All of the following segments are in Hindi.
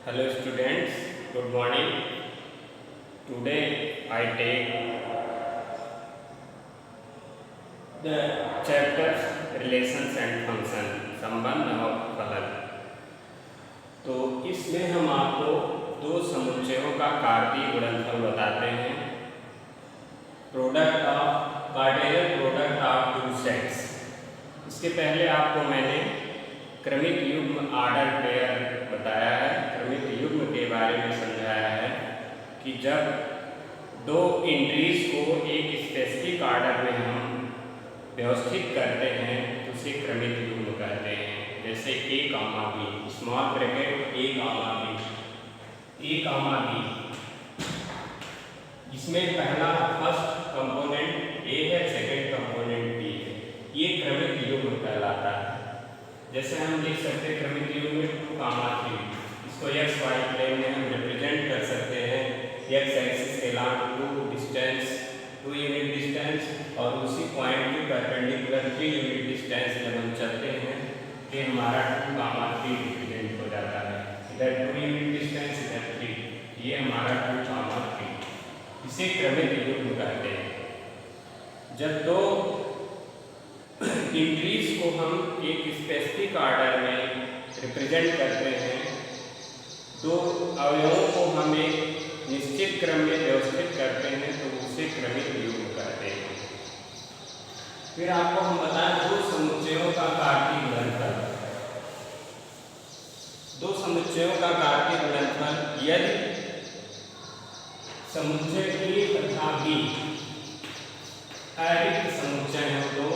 Hello students, good morning. Today I take the chapters relations and function संबंध और फलन। तो इसमें हम आपको दो समुच्चयों का कार्तीय गुणनफल बताते हैं। Product of Cartesian product of two sets. इसके पहले आपको मैंने क्रमिक युग्म आर्डर पेयर बताया है, क्रमिक युग्म के बारे में समझाया है कि जब दो एंट्रीज को एक स्पेसिफिक आर्डर में हम व्यवस्थित करते हैं तो उसे क्रमिक युग्म कहते हैं। जैसे ए कामा बी, स्मॉल ब्रैकेट ए कामा बी, इसमें पहला फर्स्ट कंपोनेंट ए है, सेकंड कंपोनेंट बी है, ये क्रमिक युग्म कहलाता है। जैसे हम लिख सकते हैं क्रमिक युग्म में 2, 3, इसको एक्स वाई प्लेन में हम रिप्रेजेंट कर सकते हैं। एक्स एक्सिस के लॉन्ग 2 यूनिट डिस्टेंस और उसी पॉइंट के परपेंडिकुलर 3 यूनिट डिस्टेंस जब हम चलते हैं कि हमारा 2, 3 रिप्रेजेंट हो जाता है। इधर 2 यूनिट डिस्टेंस, इधर 3, ये हमारा 2, 3, इसे क्रमिक युग्म कहते हैं। जब दो इंट्रीज को हम एक स्पेसिफिक आर्डर में रिप्रेजेंट करते हैं, दो अवयवों को हम एक निश्चित क्रम में व्यवस्थित करते हैं तो उसे क्रमिक युग्म कहते हैं। फिर आपको हम बताएं दो समुच्चयों का कार्तीय गुणनफल। दो समुच्चयों का कार्तीय गुणनफल यदि समुच्चय ए तथा बी अरिक्त समुच्चय है तो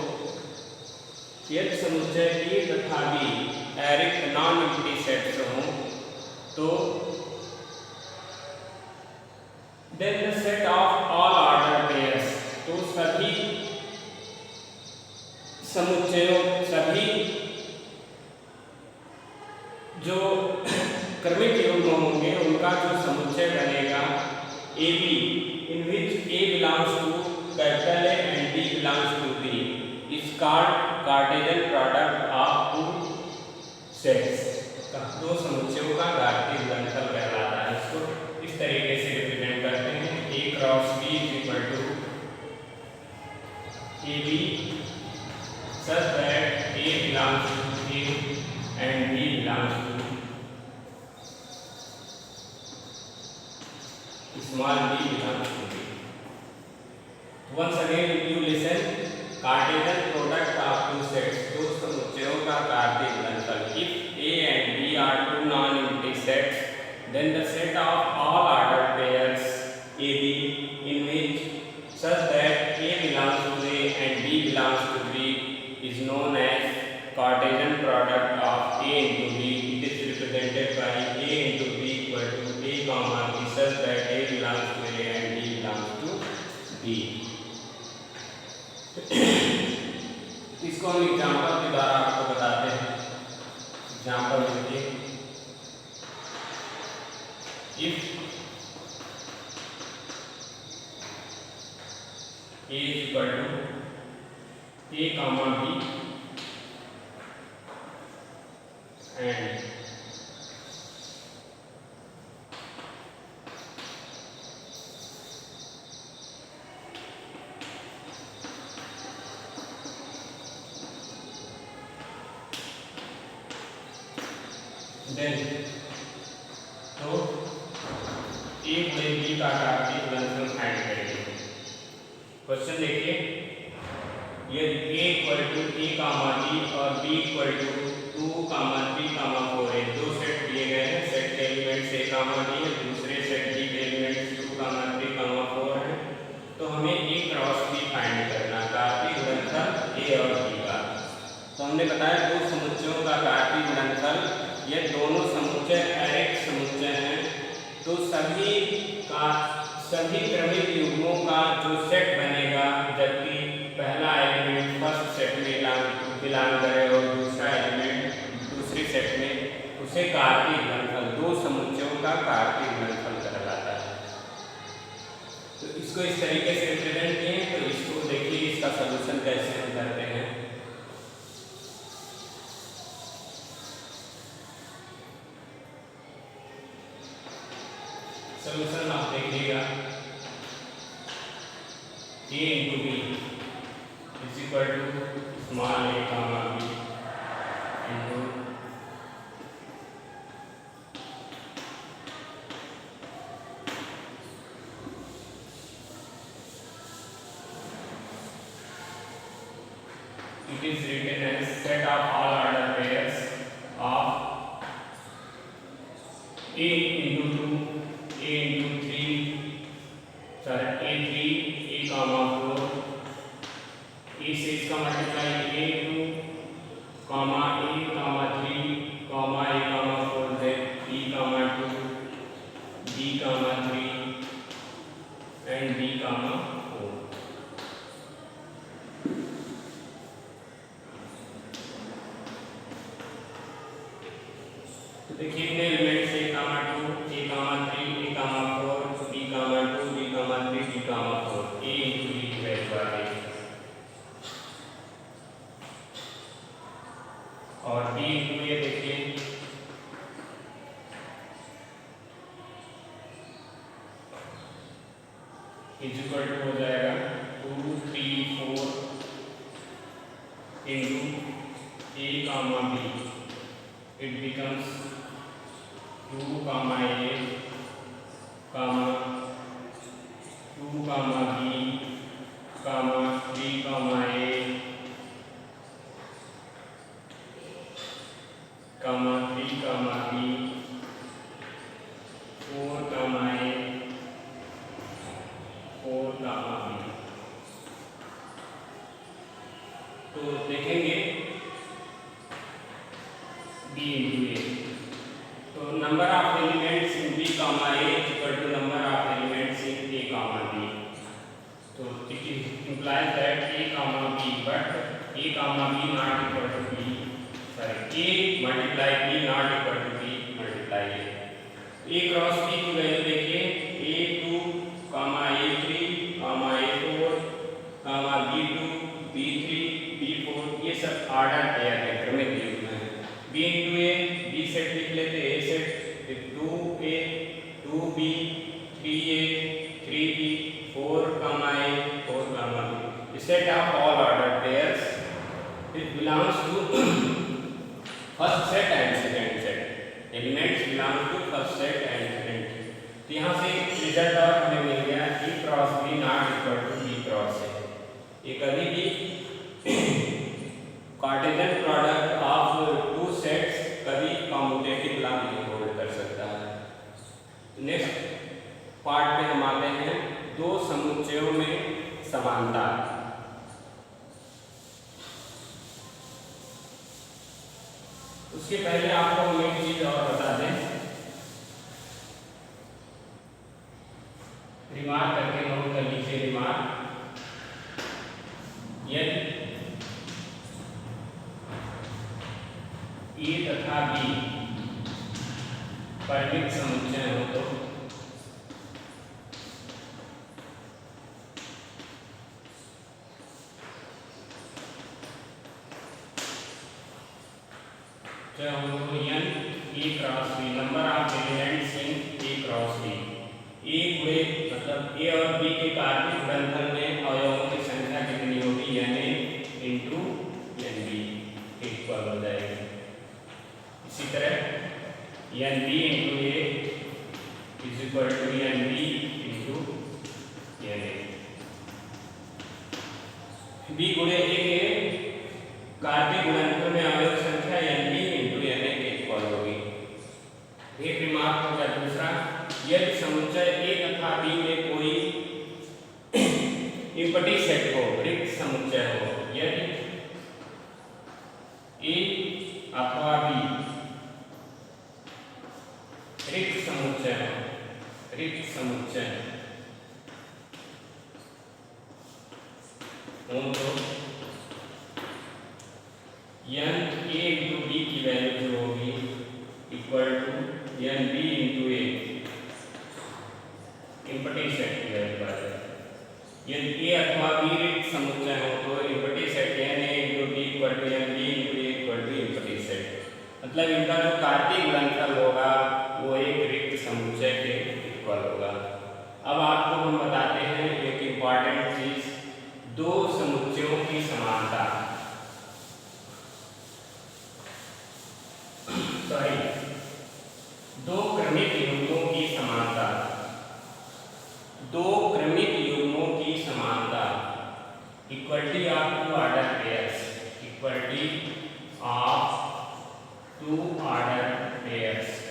यदि समुच्चय ए तथा बी अरिक्त नॉन एम्प्टी सेट्स हों तो then the set of all order pairs, तो सभी समुच्चयों, सभी जो क्रमिक युग्म होंगे उनका जो समुच्चय बनेगा A B, in which A belongs to capital A and B belongs to B, is called Cartesian product of two sets. दो समुच्चयों का कार्तीय गुणनफल कहलाता है। इसको इस तरीके से रिप्रेजेंट करते हैं, A cross B is equal to A B such that A belongs to A and B belongs to small b belongs to B. Once again you listen, Cartesian product of two sets, दो समुच्चयों का कार्तीय गुणनफल। If A and B are two non-empty sets, then the set of all ordered pairs AB in which such that A belongs to A and B belongs to B is known as Cartesian product of A into B. It is represented by A into B equal to A comma B such that A belongs to A and B belongs to B. इसको हम एग्जाम्पल के द्वारा आपको बताते हैं। एग्जाम्पल देखिए, if A is equal to A comma B and then तो A प्लस B का कार्तीय गुणनफल फाइंड करेंगे। क्वेश्चन देखिए, यदि A equal to A comma B और B इक्वल टू 2, 3, 4 है, दो सेट दिए गए हैं, सेट के एलिमेंट्स A कामा B है, दूसरे सेट B के एलिमेंट्स 2, 3, 4 हैं, तो हमें A क्रॉस B फाइंड करना, कार्तीय गुणनफल A और B का। तो हमने बताया दो समुच्चयों का कार्तीय गुणनफल, ये दोनों समुच्चय अरिक्त समुच्चय हैं तो सभी क्रमिक युग्मों का जो सेट बनेगा, जबकि पहला एलिमेंट फर्स्ट सेट में बिलोंग करे और दूसरा एलिमेंट दूसरे सेट में, उसे कार्तीय गुणनफल, दो समुच्चयों का कार्तीय गुणनफल कहलाता है। तो इसको इस तरीके से रिप्रेजेंट किए, तो इसको देखिए इसका सलूशन कैसे हम करते हैं। सॉल्यूशन आप देखिएगा a into b is equal to small a comma b into it is written as set of all order pairs of a into 2 a into 3 sorry a3 a comma 4 a से इसका multiply a2 comma a comma 3 comma a comma 4 है b comma 2 b comma 3 and b comma 4। देखिए इतने elements a comma 2 a comma 3 a comma 4 b comma 2 b comma 3 b comma 4 a into b की वैल्यू आ गई और b into ये देखिए इज इक्वल टू हो जाएगा 2 3 4 into a comma b it becomes 2 comma a comma 2 comma b comma 3 comma a comma 3 comma b 4 comma a 4 comma b। तो देखेंगे b into a तो number of elements in b comma a is equal to number of elements in a comma b। तो it implies that a comma b but a comma b not equal to b sorry a multiply b not equal to b multiply a। a cross b की वैल्यू देखिए a2 comma a3 comma a4 comma b2 b3 b4 ये सब ऑर्डर पेयर वेक्टर में दिए हुए हैं। b into a b set लिख लेते a set 2a 2b 3a 3b 4 comma a 4 comma b set of all ordered pairs it belongs to first set and second set elements belong to first set and second set। तो यहाँ से रिजल्ट और हमें मिल गया a cross b not equal to b cross है। ये कभी भी Cartesian product of two sets कभी कम्यूटेटिव लॉ नहीं होल्ड कर सकता है। नेक्स्ट पार्ट में हम आते हैं दो समुच्चयों में समानता। उसके पहले आपको हम एक चीज और बता दें, रिमार्क करके नोट कर लीजिए। रिमार्क यदि ए तथा बी परिमित समुच्चय हो तो n a cross b number of elements in a cross b a गुणे मतलब a और b के कार्तीय गुणनफल में अवयवों की संख्या कितनी होगी n a into n b equal हो जाएगी। इसी तरह n b into a is equal to n b into n a b गुणे a के कार्तीय गुणनफल में अवयव संख्या n b into n a के इक्वल होगी। एक रिमार्क हो गया। दूसरा, यदि समुच्चय a तथा b में कोई इम्पटी सेट हो, रिक्त समुच्चय हो, यदि a अथवा b रिक्त समुच्चय हो, रिक्त समुच्चय हो तो n a into b की वैल्यू जो होगी equal to n b into a empty set की वैल्यू आ जाएगी। यदि a अथवा b रिक्त समुच्चय हो तो empty set n a into b equal to n b into a equal to empty set, मतलब इनका जो कार्तीय गुणनफल होगा वो एक रिक्त समुच्चय के इक्वल होगा। अब आपको हम बताते हैं एक इम्पॉर्टेंट चीज, दो समुच्चयों की समानता, सॉरी दो क्रमिक युग्मों की समानता, दो क्रमिक युग्मों की समानता, equality of two order pairs, equality of two order pairs.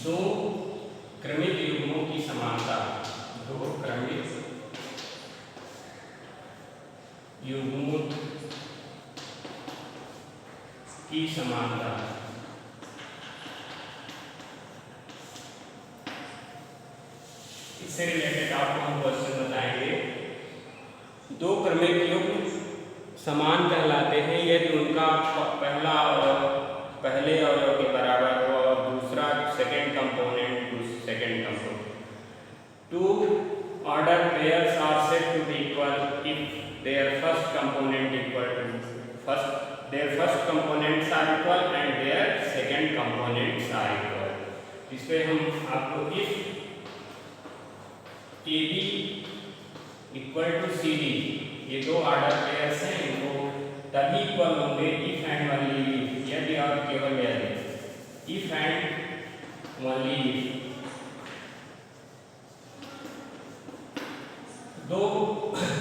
दो क्रमिक युग्मों की समानता, दो क्रमिक युग्मों की समानता। इससे रिलेटेड आपको हम क्वेश्चन बताएंगे। दो क्रमिक युग्म समान कहलाते हैं यदि उनका पहला पहले अवयव के बराबर हो और दूसरा second component second component. Two order pairs are said to be equal if their first component equal to first, their first components are equal and their second components are equal. इसमें हम आपको if A B equal to C D, ये दो ऑर्डर पेयर्स हैं, इनको तभी इक्वल होंगे इफ एंड ओनली इफ, यदि और केवल यदि, इफ एंड ओनली इफ। दो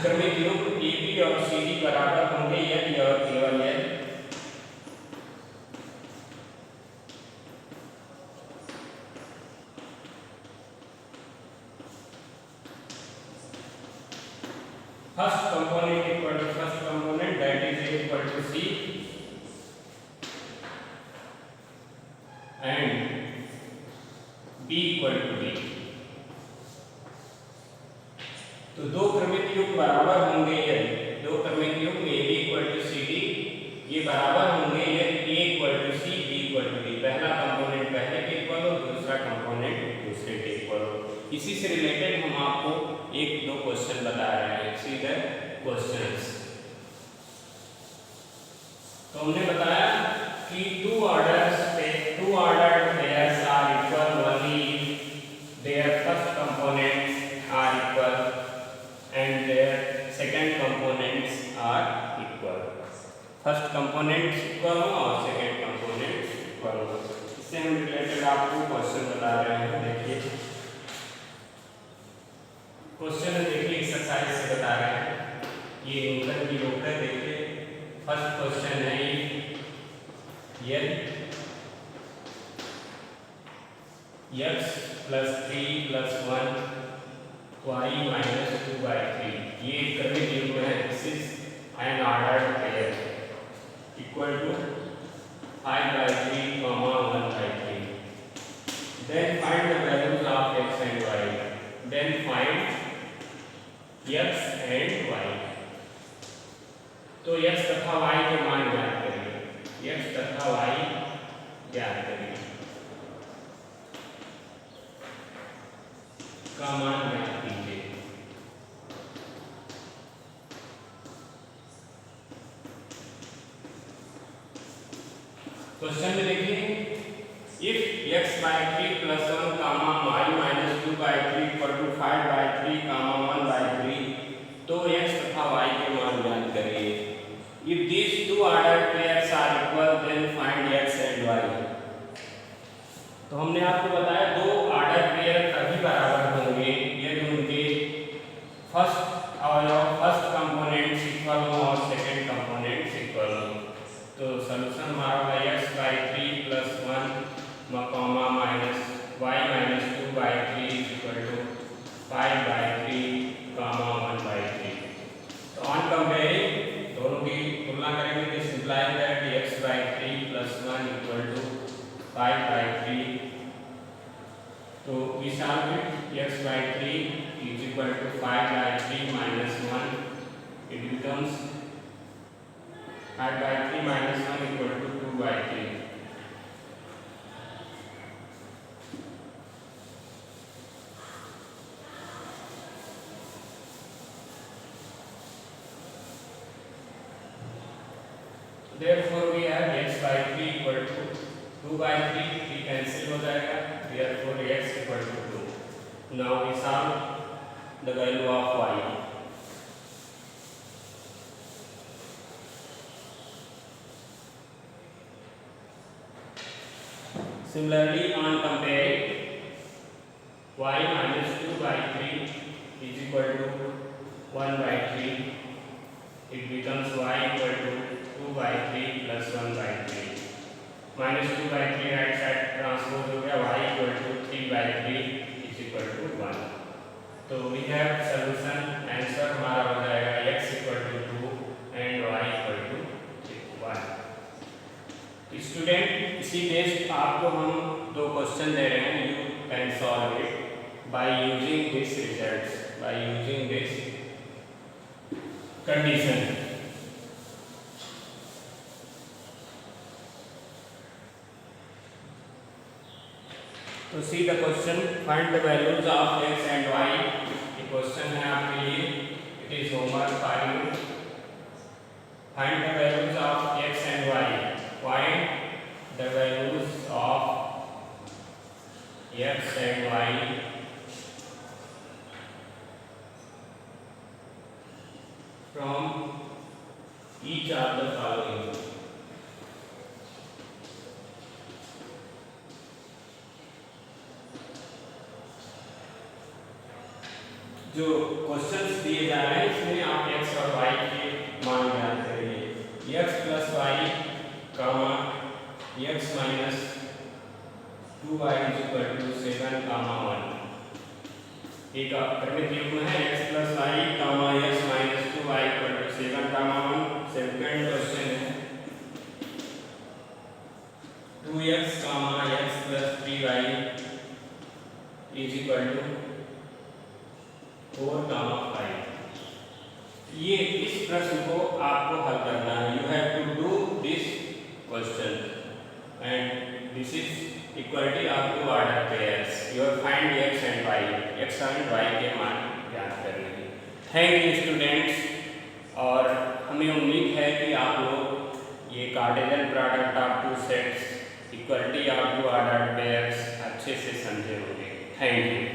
क्रमिक युग्म ए बी और सी डी बराबर होंगे यदि और केवल यदि first component equal to first component, that is equal to C, and B equal to D। तो दो क्रमिक युग्म बराबर होंगे यदि, दो क्रमिक युग्म A B equal to C D ये बराबर होंगे यदि A equal to C, B equal to D, पहला कंपोनेंट पहले के इक्वल हो, दूसरा कंपोनेंट दूसरे के इक्वल हो। इसी से रिलेटेड हम आपको एक दो क्वेश्चन बता रहे हैं, सीधे क्वेश्चंस। तो हमने बताया कि two ordered pairs are equal only if their first components are equal and their second components are equal. First components equal हो और सेकंड कंपोनेंट्स इक्वल हो। इससे हम रिलेटेड आपको क्वेश्चन बता रहे हैं। देखिए क्वेश्चन देखिए एक्सरसाइज से बता रहे हैं, ये न्यूटन की बुक है। देखिए फर्स्ट क्वेश्चन है यदि x plus 3 plus 1 y minus 2/3, ये क्रमिक युग्म है, this is an ordered pair equal to 5/3, 1/3। Then find the values of x and y, then find x and y। तो x तथा y के मान ज्ञात करिए, x तथा y ज्ञात करिए, का मान ज्ञात कीजिए। क्वेश्चन में देखिए if x/3 + 1, y - 2/3 equal to 5/3, 1/3, तो x तथा y के मान ज्ञात करिए। If these two ordered pairs are equal, then find x and y। तो हमने आपको बताया दो ऑर्डर पेयर तभी बराबर होंगे यदि उनके फर्स्ट अवयव फर्स्ट कंपोनेंट्स इक्वल हो और सेकंड कंपोनेंट्स इक्वल हो। तो सॉल्यूशन हमारा होगा x/3 + 1, minus y - 2/3 equal to 5/3, 1/3। तो ऑन कंपेयरिंग दोनों की तुलना करेंगे, this implies that x/3 + 1 equal to 5/3। तो we solve it, x/3 is equal to 5/3 minus 1, it becomes 5/3 minus 1 equal to 2/3। Therefore we have x by three equal to two by three, three cancel हो जाएगा, therefore x equal to two. Now we solve the value of y। Similarly, on comparing y minus 2 by 3 is equal to 1 by 3, it becomes y equal to 2 by 3 plus 1 by 3. Minus 2 by 3 right side transpose हो गया, y equal to 3 by 3 is equal to 1. तो we have solution, आंसर हमारा हो जाएगा x equal to 2 and y equal to 1. Student, इसी बेस्ड आपको हम दो क्वेश्चन दे रहे हैं, you can solve it by using this results, by using this condition. तो see the question, find the values of x and y। ये क्वेश्चन है आपके लिए, it is homework for you. Find the values of x and y। Find the values of x and y from each of the following. जो क्वेश्चंस दिए जा रहे हैं इसमें आप x और y के मान ज्ञात करिए। x plus Y comma x minus 2y is equal to 7 comma 1। एक क्रमिक युग्म है x plus Y comma x minus 2y equal to 7 comma 1। Second question है 2x comma x plus 3y is equal to 4 comma 5। ये इस प्रश्न को आपको हल करना है। You have to do this question and this is equality of two order pairs. You will find x and y, x and y के मान ज्ञात करने हैं। थैंक यू स्टूडेंट्स, और हमें उम्मीद है कि आप लोग ये Cartesian product of two sets, equality of two order pairs अच्छे से समझे होंगे। Thank you.